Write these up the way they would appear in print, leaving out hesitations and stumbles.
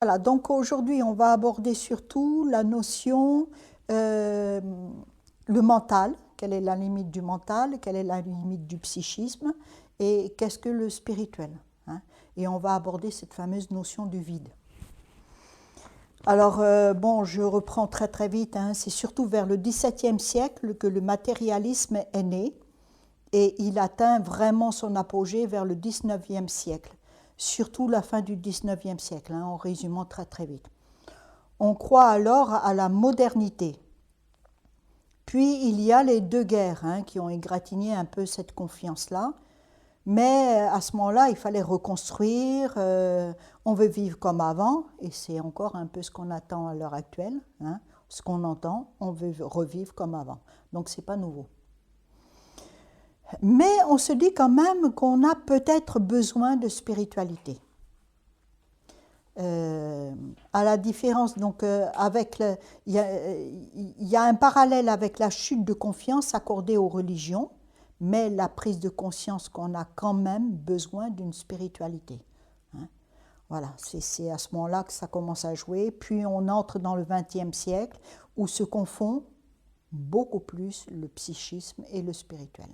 Voilà, donc aujourd'hui, on va aborder surtout la notion, euh, le mental, quelle est la limite du mental, quelle est la limite du psychisme et qu'est-ce que le spirituel, hein. Et on va aborder cette fameuse notion du vide. Alors, bon, je reprends très très vite, hein, c'est surtout vers le XVIIe siècle que le matérialisme est né et il atteint vraiment son apogée vers le XIXe siècle, surtout la fin du XIXe siècle, hein, en résumant très très vite. On croit alors à la modernité. Puis il y a les deux guerres, hein, qui ont égratigné un peu cette confiance-là. Mais à ce moment-là, il fallait reconstruire. On veut vivre comme avant, et c'est encore un peu ce qu'on attend à l'heure actuelle, hein, ce qu'on entend. On veut revivre comme avant. Donc c'est pas nouveau. Mais on se dit quand même qu'on a peut-être besoin de spiritualité. À la différence, donc, il y a un parallèle avec la chute de confiance accordée aux religions, mais la prise de conscience qu'on a quand même besoin d'une spiritualité, hein. Voilà, c'est à ce moment-là que ça commence à jouer. Puis on entre dans le XXe siècle où se confond beaucoup plus le psychisme et le spirituel.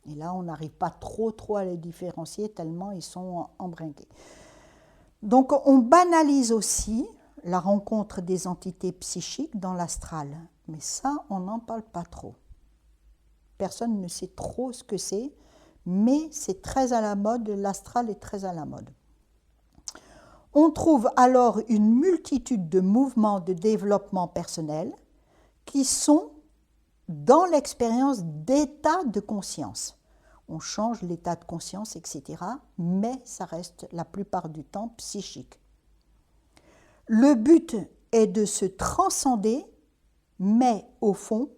Et là, on n'arrive pas trop à les différencier tellement ils sont embrinqués. Donc on banalise aussi la rencontre des entités psychiques dans l'astral, mais ça, on n'en parle pas trop. Personne ne sait trop ce que c'est, mais c'est très à la mode, l'astral est très à la mode. On trouve alors une multitude de mouvements de développement personnel qui sont dans l'expérience d'état de conscience. On change l'état de conscience, etc., mais ça reste la plupart du temps psychique. Le but est de se transcender, mais au fond,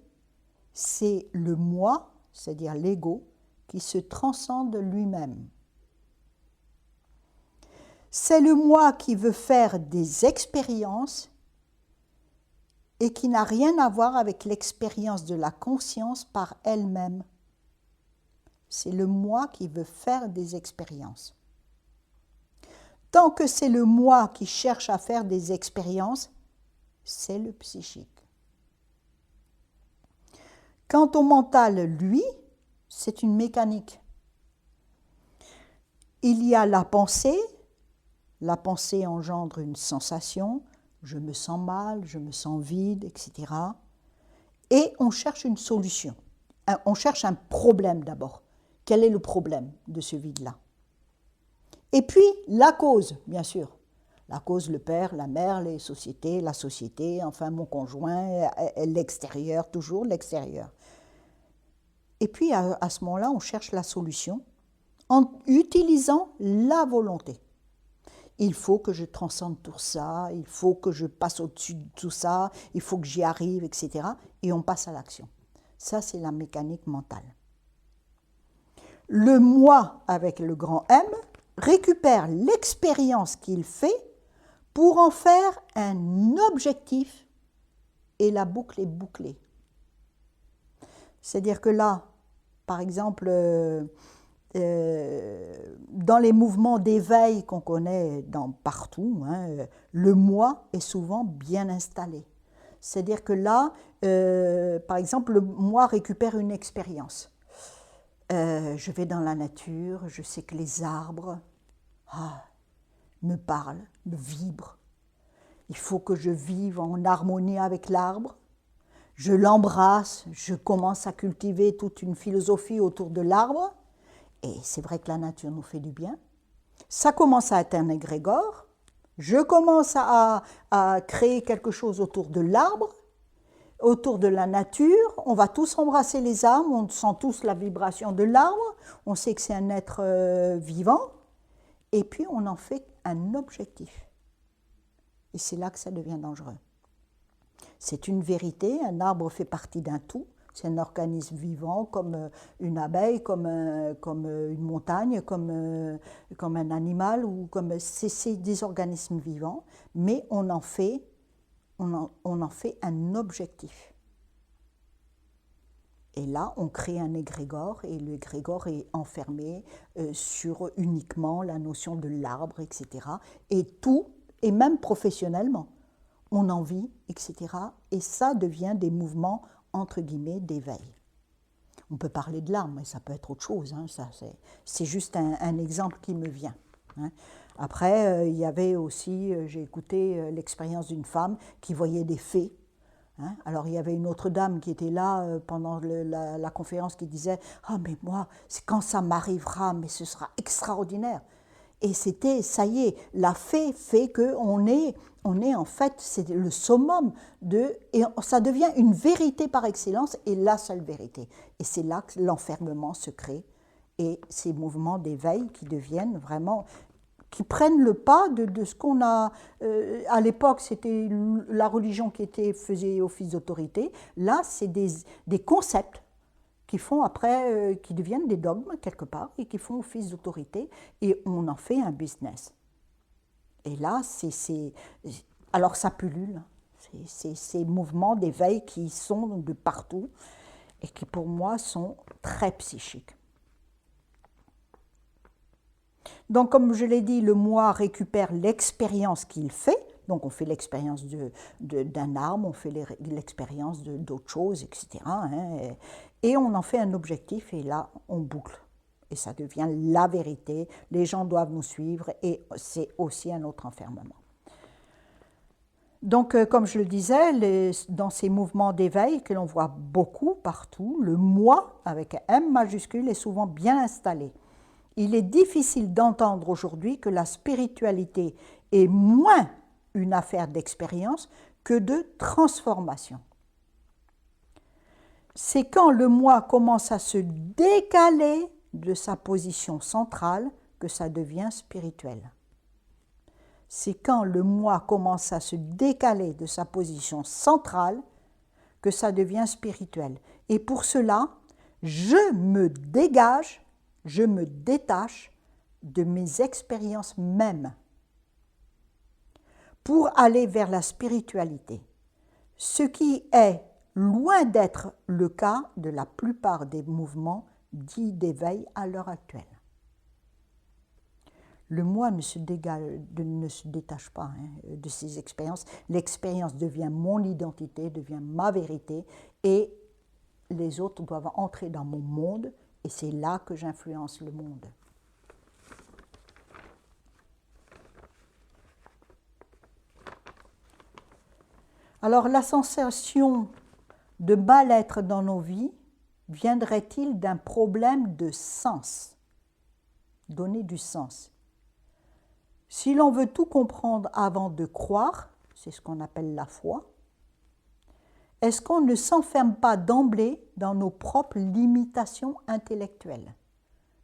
c'est le moi, c'est-à-dire l'ego, qui se transcende lui-même. C'est le moi qui veut faire des expériences et qui n'a rien à voir avec l'expérience de la conscience par elle-même. C'est le moi qui veut faire des expériences. Tant que c'est le moi qui cherche à faire des expériences, c'est le psychique. Quant au mental, lui, c'est une mécanique. Il y a la pensée engendre une sensation, je me sens mal, je me sens vide, etc. Et on cherche une solution. On cherche un problème d'abord. Quel est le problème de ce vide-là? Et puis la cause, bien sûr. La cause, le père, la mère, les sociétés, la société, enfin mon conjoint, l'extérieur, toujours l'extérieur. Et puis à ce moment-là, on cherche la solution en utilisant la volonté. Il faut que je transcende tout ça, il faut que je passe au-dessus de tout ça, il faut que j'y arrive, etc. Et on passe à l'action. Ça, c'est la mécanique mentale. Le moi avec le grand M récupère l'expérience qu'il fait pour en faire un objectif et la boucle est bouclée. C'est-à-dire que là, par exemple, dans les mouvements d'éveil qu'on connaît partout, hein, le moi est souvent bien installé. C'est-à-dire que là, par exemple, le moi récupère une expérience. Je vais dans la nature, je sais que les arbres me parlent, me vibrent. Il faut que je vive en harmonie avec l'arbre. Je l'embrasse, je commence à cultiver toute une philosophie autour de l'arbre. Et c'est vrai que la nature nous fait du bien. Ça commence à être un égrégore. Je commence à créer quelque chose autour de l'arbre, autour de la nature. On va tous embrasser les arbres, on sent tous la vibration de l'arbre. On sait que c'est un être vivant. Et puis on en fait un objectif. Et c'est là que ça devient dangereux. C'est une vérité, un arbre fait partie d'un tout. C'est un organisme vivant comme une abeille, comme une montagne, comme un animal. C'est des organismes vivants, mais on en fait un objectif. Et là, on crée un égrégore, et l'égrégore est enfermé sur uniquement la notion de l'arbre, etc. Et tout et même professionnellement. On en vit, etc. Et ça devient des mouvements, entre guillemets, d'éveil. On peut parler de l'art, mais ça peut être autre chose. Hein, c'est juste un exemple qui me vient. Hein. Après, il y avait aussi, j'ai écouté l'expérience d'une femme qui voyait des fées. Hein. Alors il y avait une autre dame qui était là pendant la conférence qui disait « Ah mais moi, c'est quand ça m'arrivera, mais ce sera extraordinaire ». Et c'était, ça y est, la fée fait qu'on est en fait, c'est le summum et ça devient une vérité par excellence et la seule vérité. Et c'est là que l'enfermement se crée et ces mouvements d'éveil qui deviennent vraiment, qui prennent le pas de ce qu'on a, à l'époque c'était la religion qui faisait office d'autorité, là c'est des concepts qui font après, qui deviennent des dogmes quelque part et qui font office d'autorité et on en fait un business. Et là, alors ça pullule, c'est ces mouvements d'éveil qui sont de partout et qui pour moi sont très psychiques. Donc comme je l'ai dit, le moi récupère l'expérience qu'il fait. Donc on fait l'expérience d'un arbre, on fait l'expérience d'autres choses, etc. Hein, et on en fait un objectif et là on boucle. Et ça devient la vérité, les gens doivent nous suivre et c'est aussi un autre enfermement. Donc comme je le disais, dans ces mouvements d'éveil que l'on voit beaucoup partout, le moi avec un M majuscule est souvent bien installé. Il est difficile d'entendre aujourd'hui que la spiritualité est moins une affaire d'expérience que de transformation. C'est quand le moi commence à se décaler de sa position centrale que ça devient spirituel. C'est quand le moi commence à se décaler de sa position centrale que ça devient spirituel. Et pour cela, je me dégage, je me détache de mes expériences mêmes pour aller vers la spiritualité, ce qui est loin d'être le cas de la plupart des mouvements dits d'éveil à l'heure actuelle. Le moi ne se détache pas de ses expériences. L'expérience devient mon identité, devient ma vérité et les autres doivent entrer dans mon monde et c'est là que j'influence le monde. Alors la sensation de mal-être dans nos vies viendrait-il d'un problème de sens? Donner du sens. Si l'on veut tout comprendre avant de croire, c'est ce qu'on appelle la foi, est-ce qu'on ne s'enferme pas d'emblée dans nos propres limitations intellectuelles?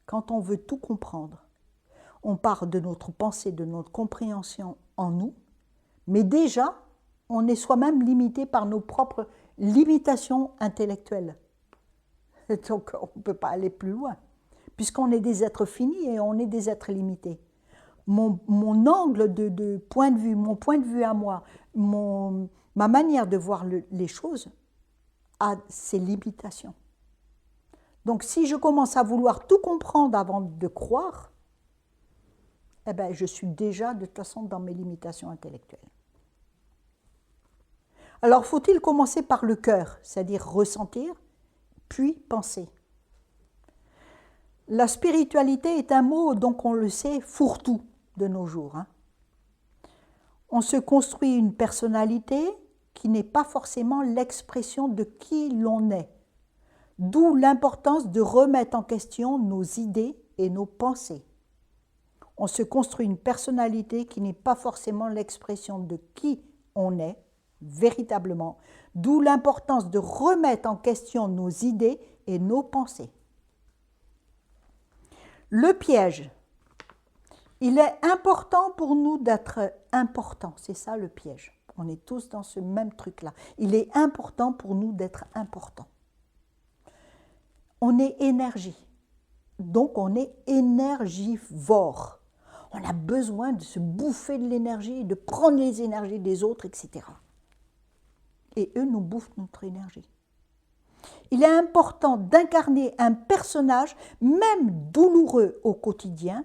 Quand on veut tout comprendre, on part de notre pensée, de notre compréhension en nous, mais déjà, on est soi-même limité par nos propres limitations intellectuelles. Donc, on ne peut pas aller plus loin, puisqu'on est des êtres finis et on est des êtres limités. Mon angle de point de vue, mon point de vue à moi, ma manière de voir les choses a ses limitations. Donc, si je commence à vouloir tout comprendre avant de croire, eh bien, je suis déjà de toute façon dans mes limitations intellectuelles. Alors, faut-il commencer par le cœur, c'est-à-dire ressentir, puis penser? La spiritualité est un mot, donc on le sait, fourre-tout de nos jours. On se construit une personnalité qui n'est pas forcément l'expression de qui l'on est, d'où l'importance de remettre en question nos idées et nos pensées. On se construit une personnalité qui n'est pas forcément l'expression de qui on est, véritablement, d'où l'importance de remettre en question nos idées et nos pensées. Le piège, il est important pour nous d'être importants, c'est ça le piège. On est tous dans ce même truc-là. Il est important pour nous d'être importants. On est énergie, donc on est énergivore. On a besoin de se bouffer de l'énergie, de prendre les énergies des autres, etc. Et eux nous bouffent notre énergie. Il est important d'incarner un personnage, même douloureux au quotidien,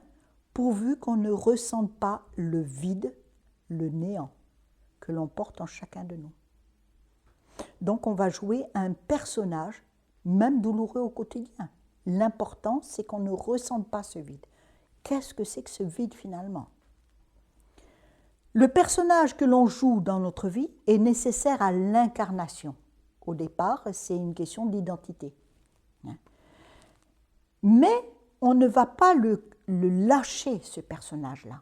pourvu qu'on ne ressente pas le vide le néant que l'on porte en chacun de nous. Donc on va jouer un personnage, même douloureux au quotidien. L'important, c'est qu'on ne ressente pas ce vide. Qu'est-ce que c'est que ce vide finalement? Le personnage que l'on joue dans notre vie est nécessaire à l'incarnation. Au départ, c'est une question d'identité. Mais on ne va pas le lâcher, ce personnage-là.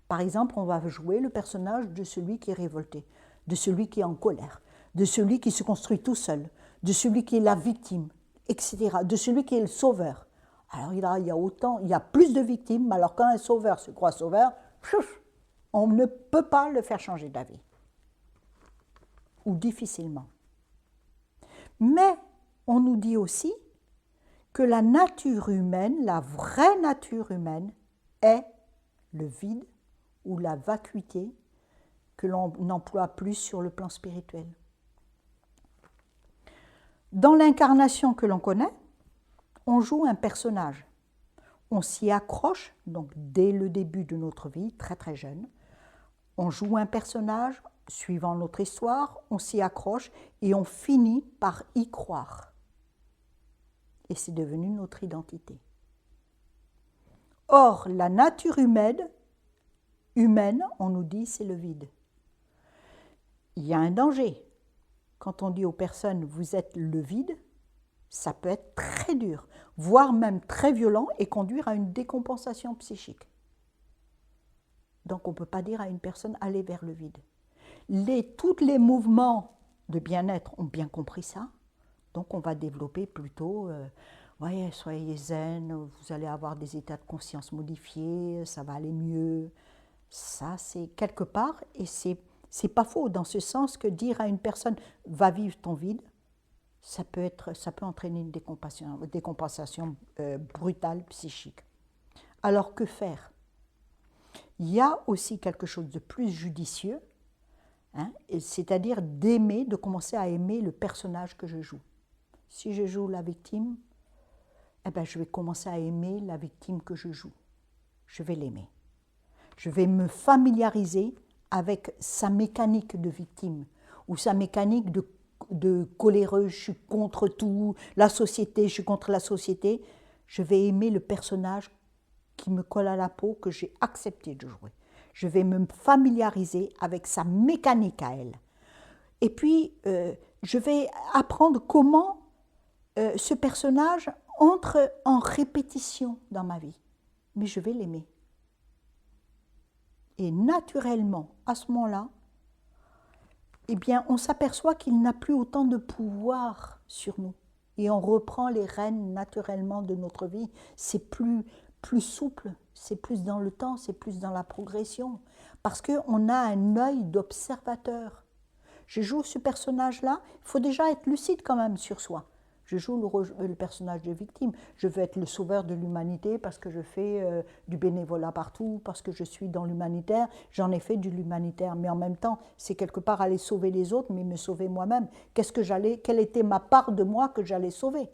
Par exemple, on va jouer le personnage de celui qui est révolté, de celui qui est en colère, de celui qui se construit tout seul, de celui qui est la victime, etc., de celui qui est le sauveur. Alors il y a plus de victimes, alors quand un sauveur se croit sauveur, on ne peut pas le faire changer d'avis. Ou difficilement. Mais on nous dit aussi que la nature humaine, la vraie nature humaine, est le vide ou la vacuité que l'on n'emploie plus sur le plan spirituel. Dans l'incarnation que l'on connaît, on joue un personnage. On s'y accroche, donc dès le début de notre vie, très très jeune. On joue un personnage, suivant notre histoire, on s'y accroche et on finit par y croire. Et c'est devenu notre identité. Or, la nature humaine, on nous dit, c'est le vide. Il y a un danger. Quand on dit aux personnes, vous êtes le vide, ça peut être très dur, voire même très violent et conduire à une décompensation psychique. Donc on ne peut pas dire à une personne, allez vers le vide. Tous les mouvements de bien-être ont bien compris ça. Donc on va développer plutôt, soyez zen, vous allez avoir des états de conscience modifiés, ça va aller mieux. Ça, c'est quelque part, et c'est pas faux, dans ce sens que dire à une personne, va vivre ton vide, ça peut entraîner une décompensation brutale psychique. Alors que faire? Il y a aussi quelque chose de plus judicieux, c'est-à-dire de commencer à aimer le personnage que je joue. Si je joue la victime, je vais commencer à aimer la victime que je joue. Je vais l'aimer. Je vais me familiariser avec sa mécanique de victime ou sa mécanique de coléreux, je suis contre tout, la société, je suis contre la société. Je vais aimer le personnage qui me colle à la peau, que j'ai accepté de jouer. Je vais me familiariser avec sa mécanique à elle. Et puis, je vais apprendre comment ce personnage entre en répétition dans ma vie. Mais je vais l'aimer. Et naturellement, à ce moment-là, on s'aperçoit qu'il n'a plus autant de pouvoir sur nous. Et on reprend les rênes naturellement de notre vie. C'est plus souple, c'est plus dans le temps, c'est plus dans la progression. Parce qu'on a un œil d'observateur. Je joue ce personnage-là, il faut déjà être lucide quand même sur soi. Je joue le personnage de victime. Je veux être le sauveur de l'humanité parce que je fais du bénévolat partout, parce que je suis dans l'humanitaire. J'en ai fait de l'humanitaire, mais en même temps, c'est quelque part aller sauver les autres, mais me sauver moi-même. Quelle était ma part de moi que j'allais sauver?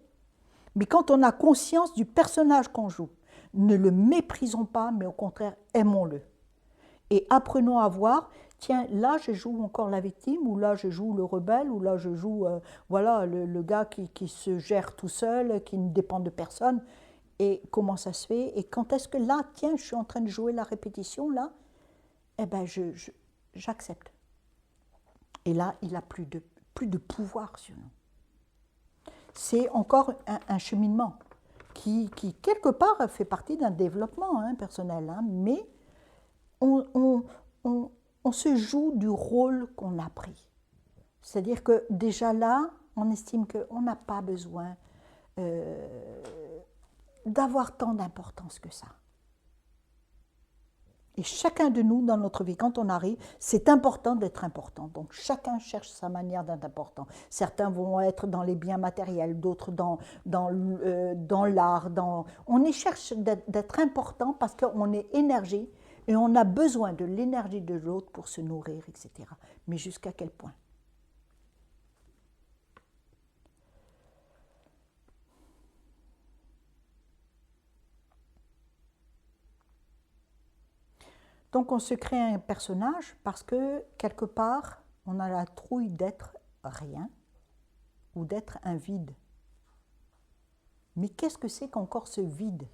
Mais quand on a conscience du personnage qu'on joue, ne le méprisons pas, mais au contraire, aimons-le. Et apprenons à voir, tiens, là je joue encore la victime, ou là je joue le rebelle, ou là je joue le gars qui se gère tout seul, qui ne dépend de personne. Et comment ça se fait? Et quand est-ce que là, tiens, je suis en train de jouer la répétition, là, j'accepte. Et là, il n'a plus de pouvoir sur nous. C'est encore un cheminement qui, quelque part, fait partie d'un développement personnel, mais on se joue du rôle qu'on a pris. C'est-à-dire que déjà là, on estime qu'on n'a pas besoin d'avoir tant d'importance que ça. Et chacun de nous, dans notre vie, quand on arrive, c'est important d'être important. Donc chacun cherche sa manière d'être important. Certains vont être dans les biens matériels, d'autres dans l'art. On y cherche d'être important parce qu'on est énergie et on a besoin de l'énergie de l'autre pour se nourrir, etc. Mais jusqu'à quel point? Donc on se crée un personnage parce que quelque part, on a la trouille d'être rien ou d'être un vide. Mais qu'est-ce que c'est qu'encore ce vide?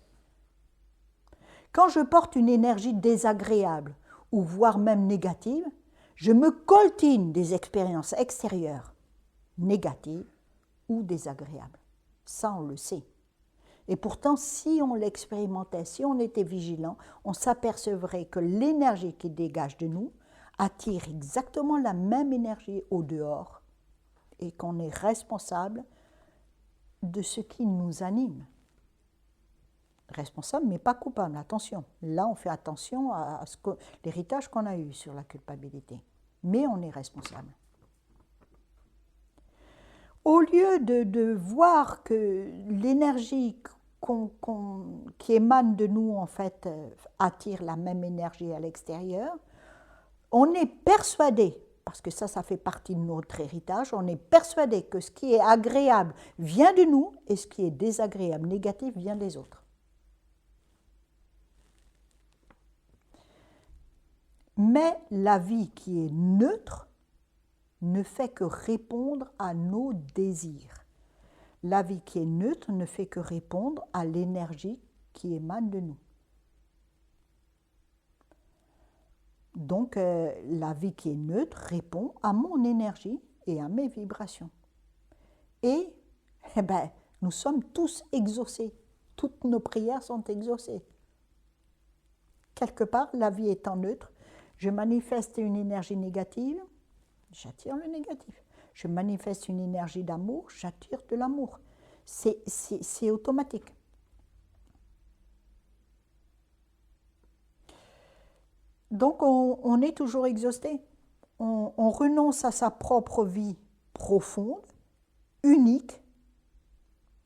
Quand je porte une énergie désagréable ou voire même négative, je me coltine des expériences extérieures négatives ou désagréables. Ça, on le sait. Et pourtant, si on l'expérimentait, si on était vigilant, on s'apercevrait que l'énergie qui dégage de nous attire exactement la même énergie au dehors et qu'on est responsable de ce qui nous anime. Responsable, mais pas coupable, attention. Là, on fait attention à l'héritage qu'on a eu sur la culpabilité. Mais on est responsable. Au lieu de voir que l'énergie qui émane de nous, en fait, attire la même énergie à l'extérieur, on est persuadé, parce que ça fait partie de notre héritage, on est persuadé que ce qui est agréable vient de nous et ce qui est désagréable, négatif, vient des autres. Mais la vie qui est neutre ne fait que répondre à nos désirs. La vie qui est neutre ne fait que répondre à l'énergie qui émane de nous. Donc, la vie qui est neutre répond à mon énergie et à mes vibrations. Et, nous sommes tous exaucés. Toutes nos prières sont exaucées. Quelque part, la vie étant neutre, je manifeste une énergie négative, j'attire le négatif. Je manifeste une énergie d'amour, j'attire de l'amour. C'est automatique. Donc on est toujours exhausté. On renonce à sa propre vie profonde, unique,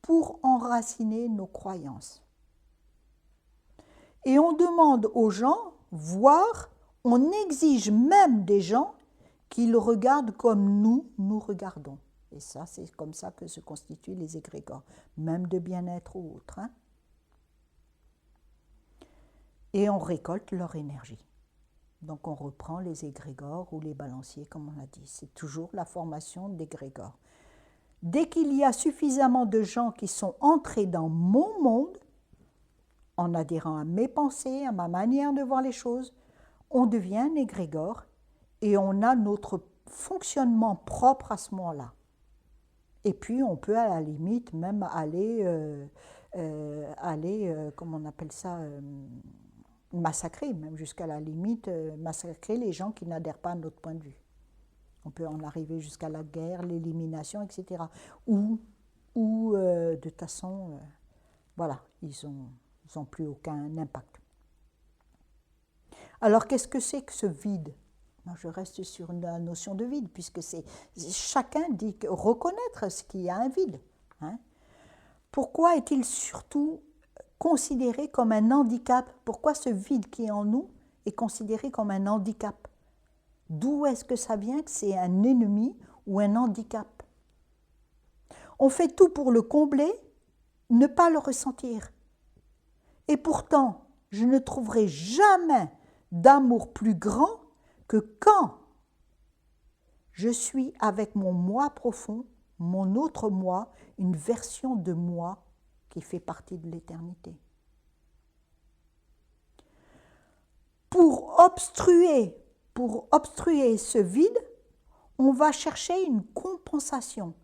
pour enraciner nos croyances. Et on demande aux gens, voire on exige même des gens qu'ils regardent comme nous regardons. Et ça, c'est comme ça que se constituent les égrégores, même de bien-être ou autre. Hein. Et on récolte leur énergie. Donc on reprend les égrégores ou les balanciers, comme on l'a dit. C'est toujours la formation d'égrégores. Dès qu'il y a suffisamment de gens qui sont entrés dans mon monde, en adhérant à mes pensées, à ma manière de voir les choses, on devient un égrégore et on a notre fonctionnement propre à ce moment-là. Et puis on peut à la limite même aller comment on appelle ça, massacrer, même jusqu'à la limite, massacrer les gens qui n'adhèrent pas à notre point de vue. On peut en arriver jusqu'à la guerre, l'élimination, etc. Ou de toute façon, voilà, ils n'ont plus aucun impact. Alors, qu'est-ce que c'est que ce vide? Moi, je reste sur la notion de vide, puisque chacun dit reconnaître ce qu'il y a un vide. Hein. Pourquoi est-il surtout considéré comme un handicap? Pourquoi ce vide qui est en nous est considéré comme un handicap? D'où est-ce que ça vient que c'est un ennemi ou un handicap? On fait tout pour le combler, ne pas le ressentir. Et pourtant, je ne trouverai jamais d'amour plus grand que quand je suis avec mon moi profond, mon autre moi, une version de moi qui fait partie de l'éternité. Pour obstruer ce vide, on va chercher une compensation.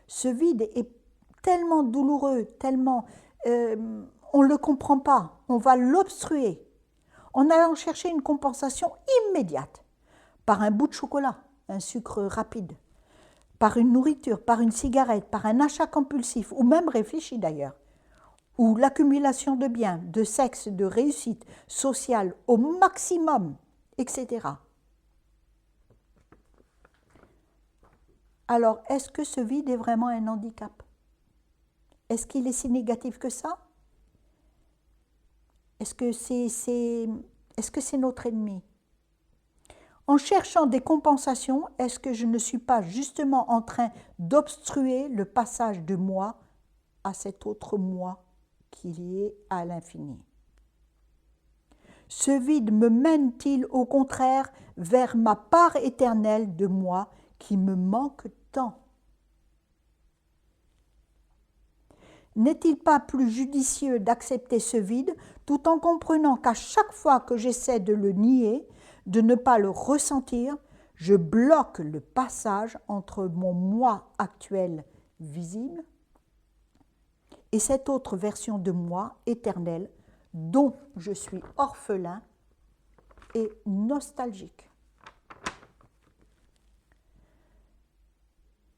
Ce vide est tellement douloureux, tellement... on ne le comprend pas, on va l'obstruer en allant chercher une compensation immédiate par un bout de chocolat, un sucre rapide, par une nourriture, par une cigarette, par un achat compulsif, ou même réfléchi d'ailleurs, ou l'accumulation de biens, de sexe, de réussite sociale au maximum, etc. Alors, est-ce que ce vide est vraiment un handicap? Est-ce qu'il est si négatif que ça? Est-ce que c'est notre ennemi? En cherchant des compensations, est-ce que je ne suis pas justement en train d'obstruer le passage de moi à cet autre moi qui est à l'infini? Ce vide me mène-t-il au contraire vers ma part éternelle de moi qui me manque tant? N'est-il pas plus judicieux d'accepter ce vide tout en comprenant qu'à chaque fois que j'essaie de le nier, de ne pas le ressentir, je bloque le passage entre mon moi actuel visible et cette autre version de moi éternelle dont je suis orphelin et nostalgique.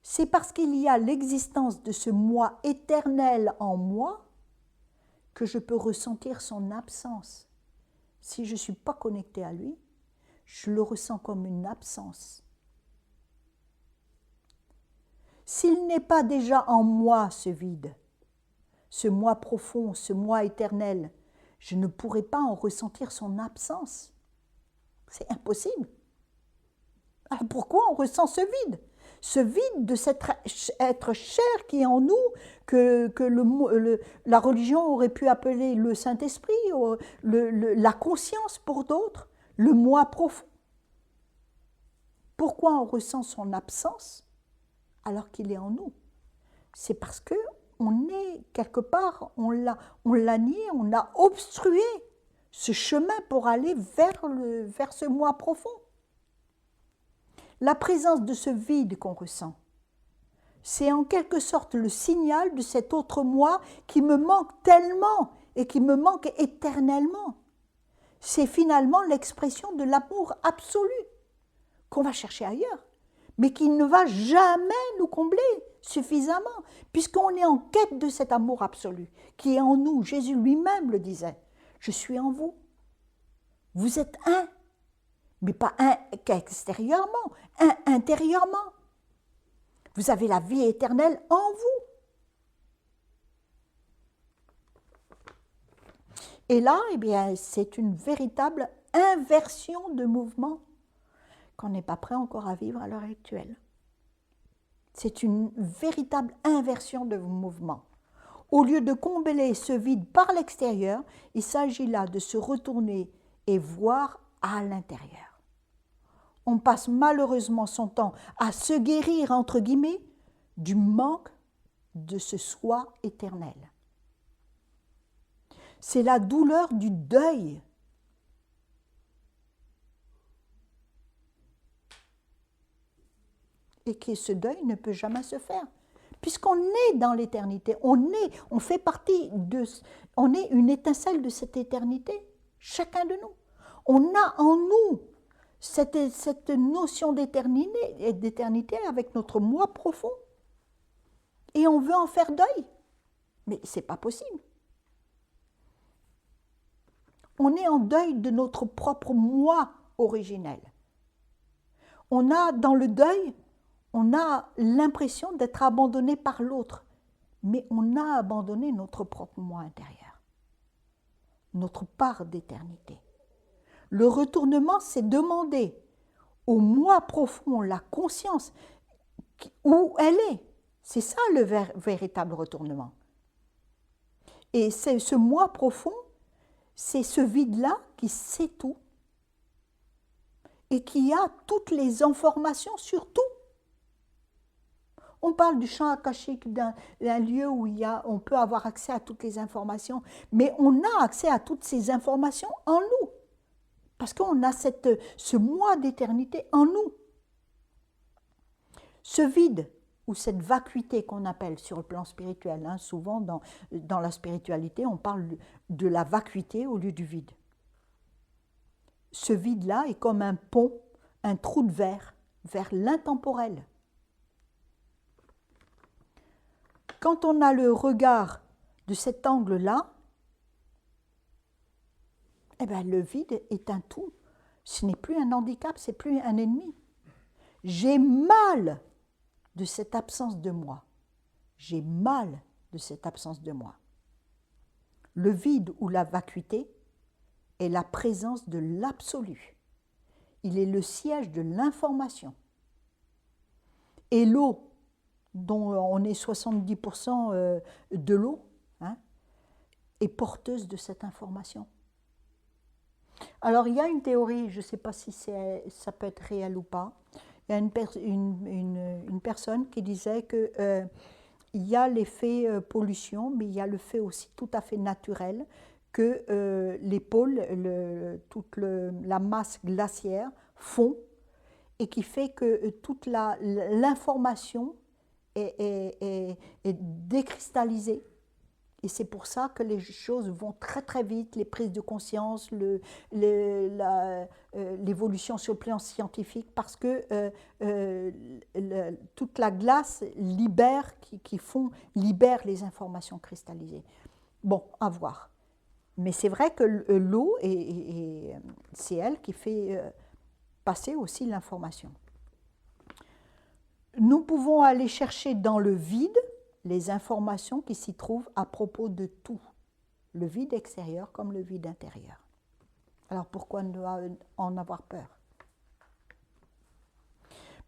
C'est parce qu'il y a l'existence de ce moi éternel en moi que je peux ressentir son absence. Si je ne suis pas connecté à lui, je le ressens comme une absence. S'il n'est pas déjà en moi ce vide, ce moi profond, ce moi éternel, je ne pourrais pas en ressentir son absence. C'est impossible. Alors pourquoi on ressent ce vide? Ce vide de cet être cher qui est en nous, que la religion aurait pu appeler le Saint-Esprit, la conscience pour d'autres, le moi profond. Pourquoi on ressent son absence alors qu'il est en nous? C'est parce que on est quelque part, on l'a nié, on a obstrué ce chemin pour aller vers ce moi profond. La présence de ce vide qu'on ressent, c'est en quelque sorte le signal de cet autre moi qui me manque tellement et qui me manque éternellement. C'est finalement l'expression de l'amour absolu qu'on va chercher ailleurs, mais qui ne va jamais nous combler suffisamment, puisqu'on est en quête de cet amour absolu qui est en nous. Jésus lui-même le disait, « Je suis en vous. Vous êtes un, mais pas un extérieurement, un intérieurement. Vous avez la vie éternelle en vous. » Et là, eh bien, c'est une véritable inversion de mouvement qu'on n'est pas prêt encore à vivre à l'heure actuelle. C'est une véritable inversion de mouvement. Au lieu de combler ce vide par l'extérieur, il s'agit là de se retourner et voir à l'intérieur. On passe malheureusement son temps à se guérir, entre guillemets, du manque de ce soi éternel. C'est la douleur du deuil. Et que ce deuil ne peut jamais se faire. Puisqu'on est dans l'éternité, on fait partie on est une étincelle de cette éternité, chacun de nous. On a en nous cette notion d'éternité avec notre moi profond. Et on veut en faire deuil. Mais ce n'est pas possible. On est en deuil de notre propre moi originel. On a dans le deuil, on a l'impression d'être abandonné par l'autre, mais on a abandonné notre propre moi intérieur, notre part d'éternité. Le retournement, c'est demander au moi profond, la conscience, où elle est. C'est ça le véritable retournement. Et c'est ce moi profond, c'est ce vide-là qui sait tout et qui a toutes les informations sur tout. On parle du champ akashique, d'un lieu où on peut avoir accès à toutes les informations, mais on a accès à toutes ces informations en nous, parce qu'on a ce moi d'éternité en nous. Ce vide, ou cette vacuité qu'on appelle sur le plan spirituel, souvent dans la spiritualité, on parle de la vacuité au lieu du vide. Ce vide-là est comme un pont, un trou de verre vers l'intemporel. Quand on a le regard de cet angle-là, eh bien, le vide est un tout. Ce n'est plus un handicap, ce n'est plus un ennemi. J'ai mal de cette absence de moi. J'ai mal de cette absence de moi. Le vide ou la vacuité est la présence de l'absolu. Il est le siège de l'information. Et l'eau, dont on est 70% de l'eau, est porteuse de cette information. Alors, il y a une théorie, je ne sais pas si ça peut être réel ou pas. Il y a une personne qui disait que il y a l'effet pollution, mais il y a le fait aussi tout à fait naturel que les pôles, toute la masse glaciaire fond et qui fait que toute l'information est décristallisée. Et c'est pour ça que les choses vont très très vite, les prises de conscience, l'évolution sur le plan scientifique, parce que toute la glace libère, libère les informations cristallisées. Bon, à voir. Mais c'est vrai que l'eau, c'est elle qui fait passer aussi l'information. Nous pouvons aller chercher dans le vide les informations qui s'y trouvent à propos de tout, le vide extérieur comme le vide intérieur. Alors pourquoi en avoir peur?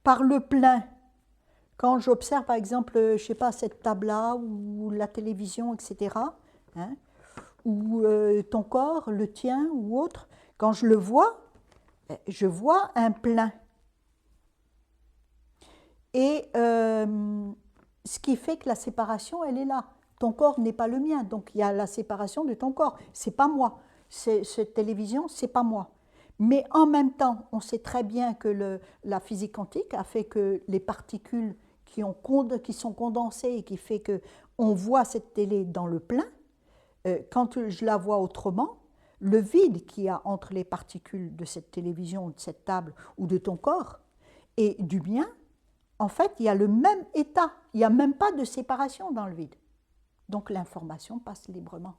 Par le plein, quand j'observe par exemple, je ne sais pas, cette table-là ou la télévision, etc., hein, ou ton corps, le tien ou autre, quand je le vois, je vois un plein. Et ce qui fait que la séparation, elle est là. Ton corps n'est pas le mien, donc il y a la séparation de ton corps. C'est pas moi. Cette télévision, c'est pas moi. Mais en même temps, on sait très bien que la physique quantique a fait que les particules qui sont condensées et qui fait que on voit cette télé dans le plein, quand je la vois autrement, le vide qu'il y a entre les particules de cette télévision, de cette table ou de ton corps et du mien, en fait, il y a le même état. Il n'y a même pas de séparation dans le vide. Donc l'information passe librement.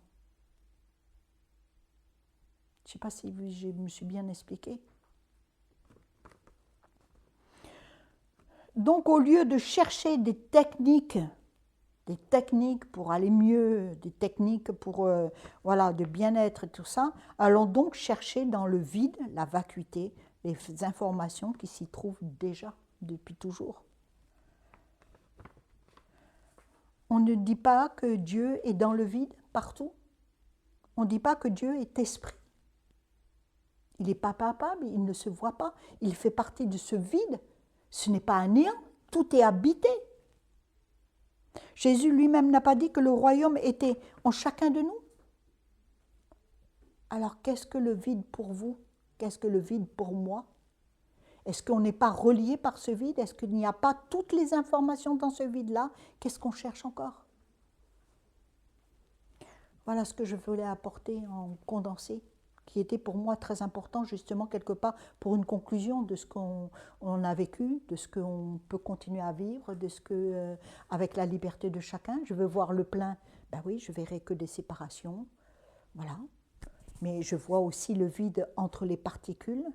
Je ne sais pas si je me suis bien expliquée. Donc au lieu de chercher des techniques pour aller mieux, des techniques pour voilà, de bien-être et tout ça, allons donc chercher dans le vide, la vacuité, les informations qui s'y trouvent déjà depuis toujours. On ne dit pas que Dieu est dans le vide partout. On ne dit pas que Dieu est esprit. Il n'est pas palpable, il ne se voit pas. Il fait partie de ce vide. Ce n'est pas un néant, tout est habité. Jésus lui-même n'a pas dit que le royaume était en chacun de nous. Alors qu'est-ce que le vide pour vous? Qu'est-ce que le vide pour moi? Est-ce qu'on n'est pas relié par ce vide? Est-ce qu'il n'y a pas toutes les informations dans ce vide-là? Qu'est-ce qu'on cherche encore? Voilà ce que je voulais apporter en condensé, qui était pour moi très important, justement, quelque part, pour une conclusion de ce qu'on a vécu, de ce qu'on peut continuer à vivre, de ce que, avec la liberté de chacun. Je veux voir le plein, ben oui, je verrai que des séparations, voilà. Mais je vois aussi le vide entre les particules.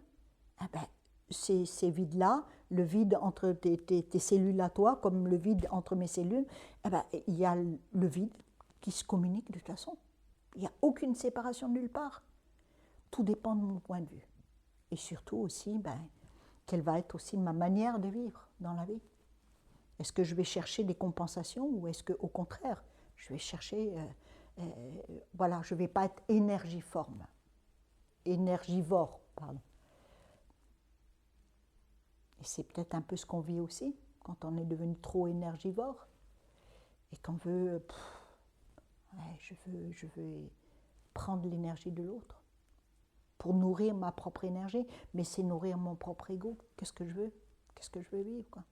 Eh ben, ces vides-là, le vide entre tes cellules à toi, comme le vide entre mes cellules, eh ben, il y a le vide qui se communique de toute façon. Il n'y a aucune séparation nulle part. Tout dépend de mon point de vue. Et surtout aussi, quelle va être aussi ma manière de vivre dans la vie. Est-ce que je vais chercher des compensations ou est-ce qu'au contraire, je vais chercher... voilà, je ne vais pas être énergivore, pardon. Et c'est peut-être un peu ce qu'on vit aussi, quand on est devenu trop énergivore et qu'on veut, je veux prendre l'énergie de l'autre pour nourrir ma propre énergie, mais c'est nourrir mon propre ego. Qu'est-ce que je veux? Qu'est-ce que je veux vivre, quoi?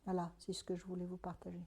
Voilà, c'est ce que je voulais vous partager.